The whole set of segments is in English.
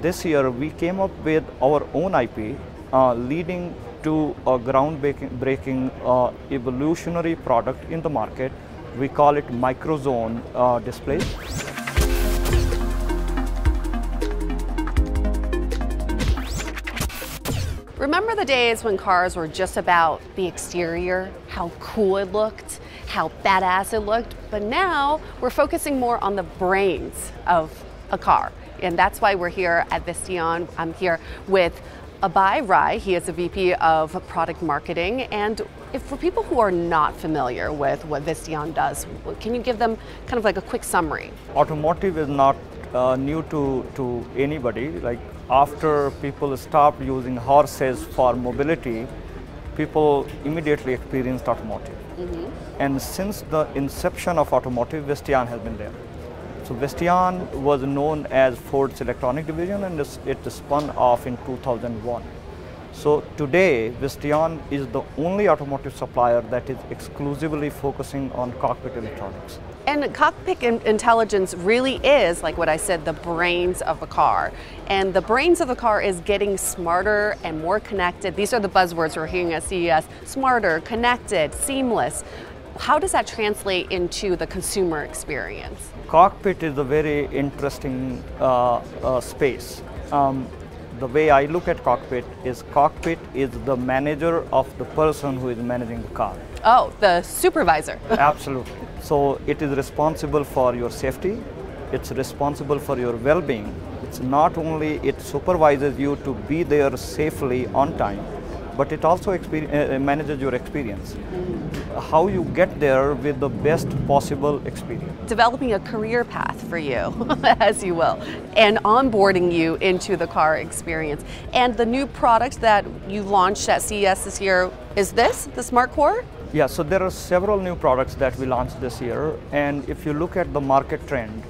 this year we came up with our own IP, leading to a groundbreaking evolutionary product in the market. We call it Microzone displays. Remember the days when cars were just about the exterior, how cool it looked, how badass it looked, but now we're focusing more on the brains of a car. And that's why we're here at Visteon. I'm here with Abhay Rai. He is a VP of Product Marketing. And for people who are not familiar with what Visteon does, can you give them kind of like a quick summary? Automotive is not new to anybody. Like after people stopped using horses for mobility, people immediately experienced automotive. And since the inception of automotive, Visteon has been there. So Visteon was known as Ford's electronic division, and it spun off in 2001. So today, Visteon is the only automotive supplier that is exclusively focusing on cockpit electronics. And cockpit intelligence really is, like what I said, the brains of a car. And the brains of the car is getting smarter and more connected. These are the buzzwords we're hearing at CES: smarter, connected, seamless. How does that translate into the consumer experience? Cockpit is a very interesting space. The way I look at cockpit is the manager of the person who is managing the car. Oh, the supervisor. Absolutely. So it is responsible for your safety, it's responsible for your well-being. It's not only it supervises you to be there safely on time, but it also manages your experience. How you get there with the best possible experience. Developing a career path for you, as you will, and onboarding you into the car experience. And the new product that you launched at CES this year is this, the Smart Core? Yeah, so there are several new products that we launched this year, and if you look at the market trend,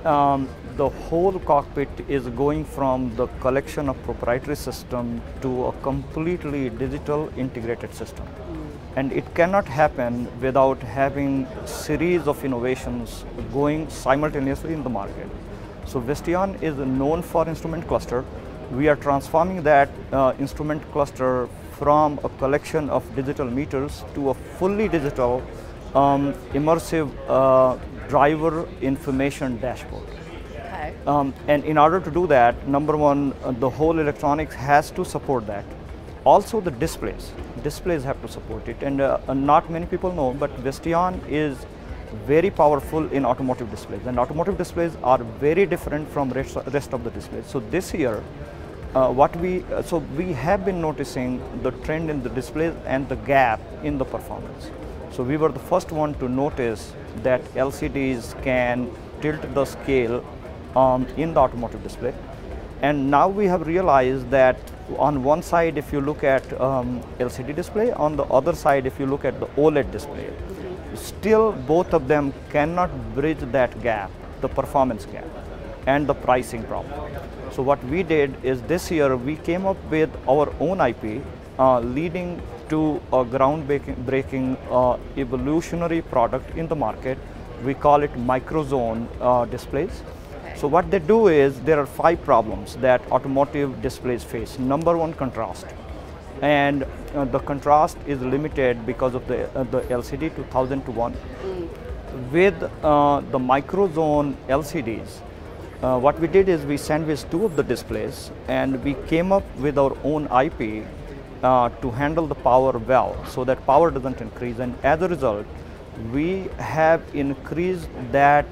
the whole cockpit is going from the collection of proprietary system to a completely digital integrated system. And it cannot happen without having a series of innovations going simultaneously in the market. So Visteon is known for instrument cluster. We are transforming that instrument cluster from a collection of digital meters to a fully digital, immersive driver information dashboard. Okay. And in order to do that, number one, the whole electronics has to support that. Also the displays have to support it. And not many people know, but Visteon is very powerful in automotive displays. And automotive displays are very different from rest of the displays. So this year, we have been noticing the trend in the displays and the gap in the performance. So we were the first one to notice that LCDs can tilt the scale in the automotive display. And now we have realized that on one side, if you look at LCD display, on the other side, if you look at the OLED display, still both of them cannot bridge that gap, the performance gap and the pricing problem. So what we did is this year we came up with our own IP, leading to a groundbreaking evolutionary product in the market. We call it Microzone displays. So what they do is, there are 5 problems that automotive displays face. Number one, contrast. And the contrast is limited because of the LCD to 1000 to 1. With the Microzone LCDs, what we did is we sandwiched 2 of the displays, and we came up with our own IP to handle the power well, so that power doesn't increase. And as a result, we have increased that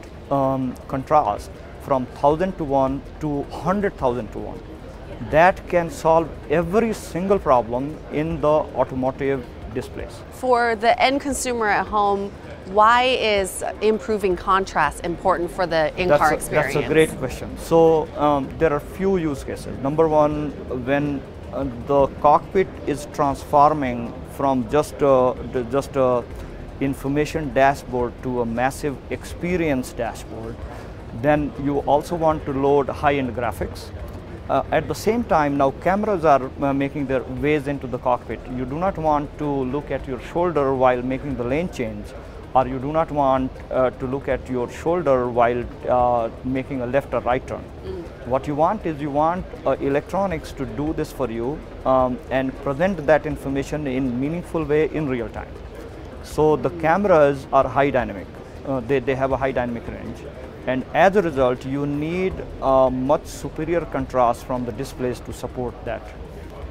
contrast from 1000 to 1 to 100,000 to 1. That can solve every single problem in the automotive displays. For the end consumer at home, why is improving contrast important for the in-car experience? That's a great question. So there are few use cases. Number one, when the cockpit is transforming from just a information dashboard to a massive experience dashboard, then you also want to load high-end graphics. At the same time, now cameras are making their ways into the cockpit. You do not want to look at your shoulder while making the lane change, or you do not want to look at your shoulder while making a left or right turn. What you want is you want electronics to do this for you and present that information in meaningful way in real time. So the cameras are high dynamic. They have a high dynamic range. And as a result, you need much superior contrast from the displays to support that.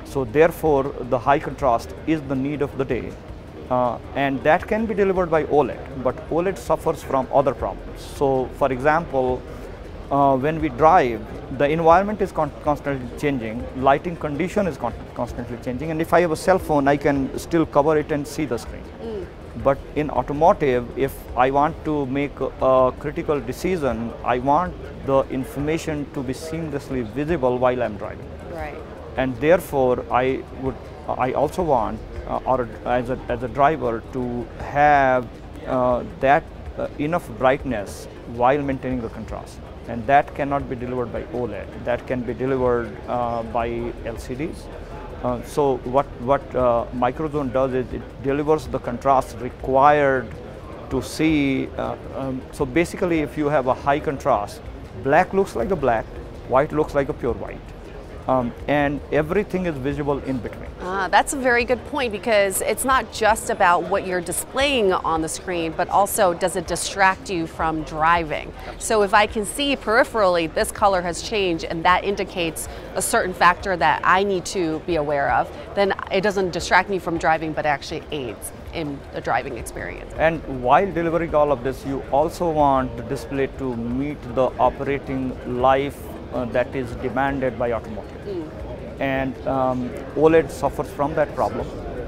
So therefore, the high contrast is the need of the day. And that can be delivered by OLED, but OLED suffers from other problems. So for example, when we drive, the environment is constantly changing, lighting condition is constantly changing, and if I have a cell phone, I can still cover it and see the screen. But in automotive, if I want to make a critical decision, I want the information to be seamlessly visible while I'm driving. Right. And therefore, I also want, or as a driver, to have that enough brightness while maintaining the contrast. And that cannot be delivered by OLED. That can be delivered by LCDs. So what Microzone does is it delivers the contrast required to see. So basically, if you have a high contrast, black looks like a black, white looks like a pure white. And everything is visible in between. That's a very good point, because it's not just about what you're displaying on the screen, but also does it distract you from driving? So if I can see peripherally this color has changed and that indicates a certain factor that I need to be aware of, then it doesn't distract me from driving, but actually aids in the driving experience. And while delivering all of this, you also want the display to meet the operating life that is demanded by automotive. And OLED suffers from that problem.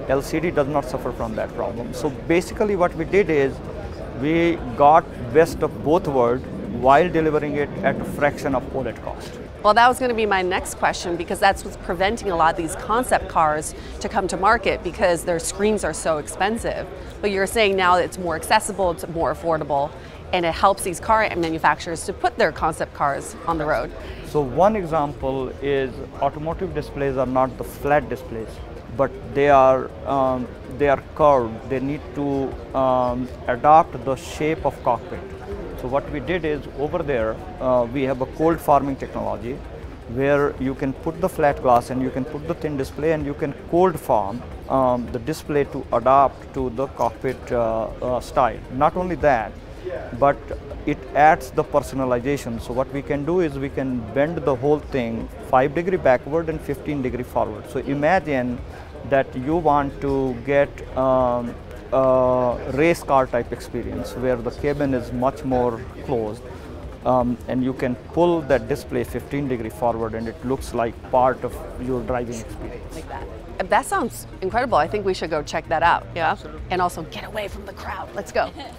LCD does not suffer from that problem. So basically what we did is we got best of both worlds while delivering it at a fraction of OLED cost. Well, that was going to be my next question, because that's what's preventing a lot of these concept cars to come to market, because their screens are so expensive. But you're saying now it's more accessible, it's more affordable, and it helps these car manufacturers to put their concept cars on the road. So one example is automotive displays are not the flat displays, but they are curved. They need to adopt the shape of cockpit. So what we did is over there, we have a cold forming technology where you can put the flat glass and you can put the thin display and you can cold form the display to adapt to the cockpit style. Not only that, but it adds the personalization. So what we can do is we can bend the whole thing 5 degrees backward and 15 degrees forward. So imagine that you want to get a race car type experience where the cabin is much more closed, and you can pull that display 15 degrees forward and it looks like part of your driving experience. Like that. That sounds incredible. I think we should go check that out. Yeah. Absolutely. And also get away from the crowd. Let's go. Yeah.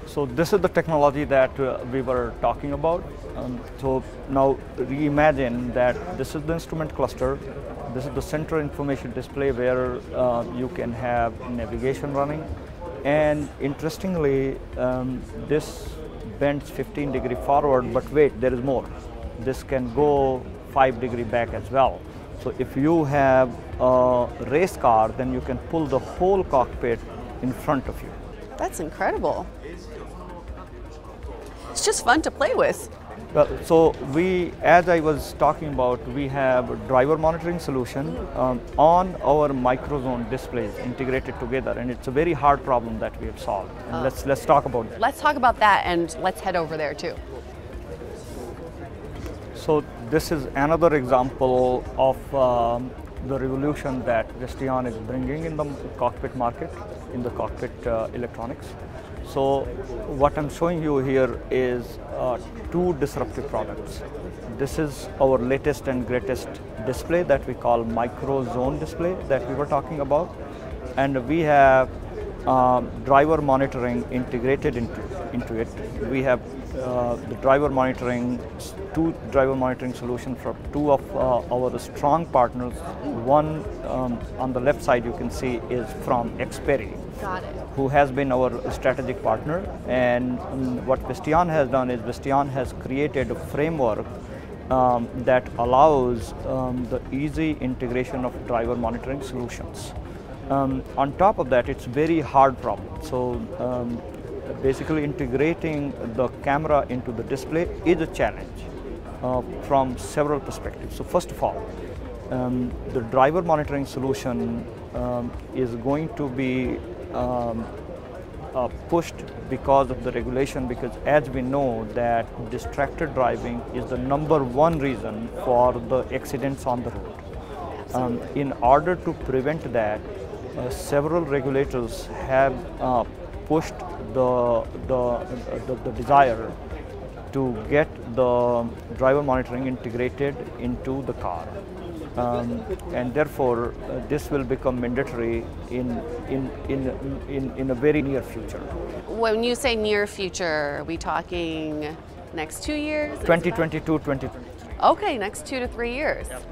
So this is the technology that we were talking about. So now reimagine that this is the instrument cluster. This is the central information display where you can have navigation running. And interestingly, this bends 15 degrees forward, but wait, there is more. This can go 5 degrees back as well. So if you have a race car, then you can pull the whole cockpit in front of you. That's incredible. It's just fun to play with. So we, as I was talking about, we have a driver monitoring solution on our Microzone displays integrated together, and it's a very hard problem that we have solved. And let's talk about that. Let's talk about that, and let's head over there too. So this is another example of the revolution that Visteon is bringing in the cockpit market, in the cockpit electronics. So what I'm showing you here is two disruptive products. This is our latest and greatest display that we call Microzone display that we were talking about. And we have driver monitoring integrated into it. We have the driver monitoring, two driver monitoring solutions from two of our strong partners. One on the left side you can see is from Xperi. Got it. Who has been our strategic partner, and what Visteon has done is Visteon has created a framework that allows the easy integration of driver monitoring solutions. On top of that, it's very hard problem. So basically integrating the camera into the display is a challenge from several perspectives. So first of all, the driver monitoring solution is going to be pushed because of the regulation, because as we know that distracted driving is the #1 reason for the accidents on the road. In order to prevent that, several regulators have pushed the desire to get the driver monitoring integrated into the car. And therefore, this will become mandatory in a very near future. When you say near future, are we talking next 2 years? 2022, 2023. Okay, next 2 to 3 years. Yep.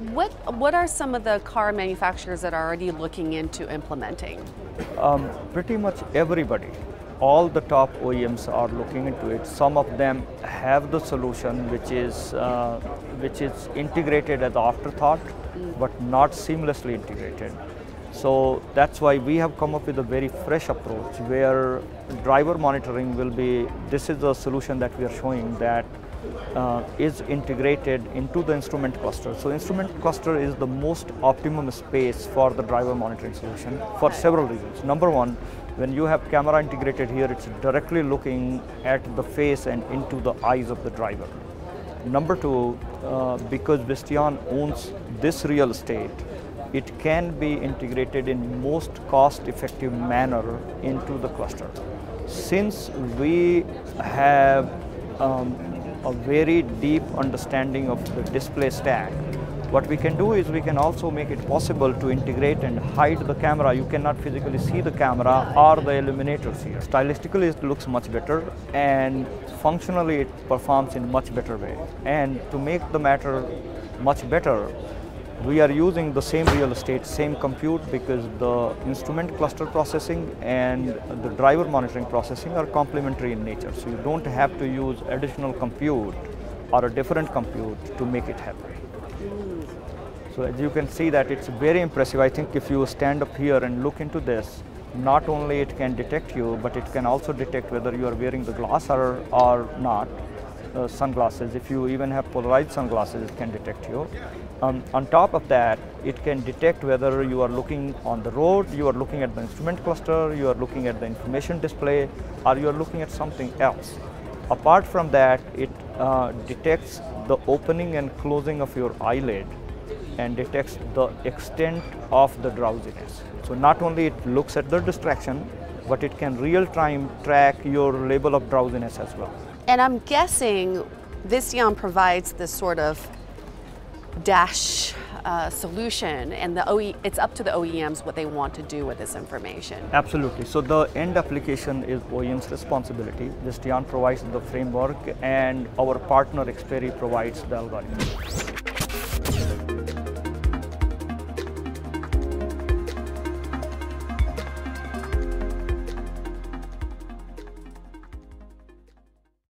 What are some of the car manufacturers that are already looking into implementing? Pretty much everybody. All the top OEMs are looking into it. Some of them have the solution which is integrated as afterthought, but not seamlessly integrated. So that's why we have come up with a very fresh approach where driver monitoring will be, this is the solution that we are showing that is integrated into the instrument cluster. So instrument cluster is the most optimum space for the driver monitoring solution for several reasons. #1, when you have camera integrated here, it's directly looking at the face and into the eyes of the driver. #2, because Visteon owns this real estate, it can be integrated in most cost-effective manner into the cluster. Since we have a very deep understanding of the display stack, what we can do is we can also make it possible to integrate and hide the camera. You cannot physically see the camera or the illuminators here. Stylistically, it looks much better, and functionally, it performs in much better way. And to make the matter much better, we are using the same real estate, same compute, because the instrument cluster processing and the driver monitoring processing are complementary in nature. So you don't have to use additional compute or a different compute to make it happen. So as you can see that it's very impressive. I think if you stand up here and look into this, not only it can detect you, but it can also detect whether you are wearing the glass or not. Sunglasses, if you even have polarized sunglasses, it can detect you. On top of that, it can detect whether you are looking on the road, you are looking at the instrument cluster, you are looking at the information display, or you are looking at something else. Apart from that, it detects the opening and closing of your eyelid and detects the extent of the drowsiness. So not only it looks at the distraction, but it can real-time track your level of drowsiness as well. And I'm guessing Visteon provides this sort of dash solution, and it's up to the OEMs what they want to do with this information. Absolutely. So the end application is OEM's responsibility. Visteon provides the framework, and our partner Xperi provides the algorithm.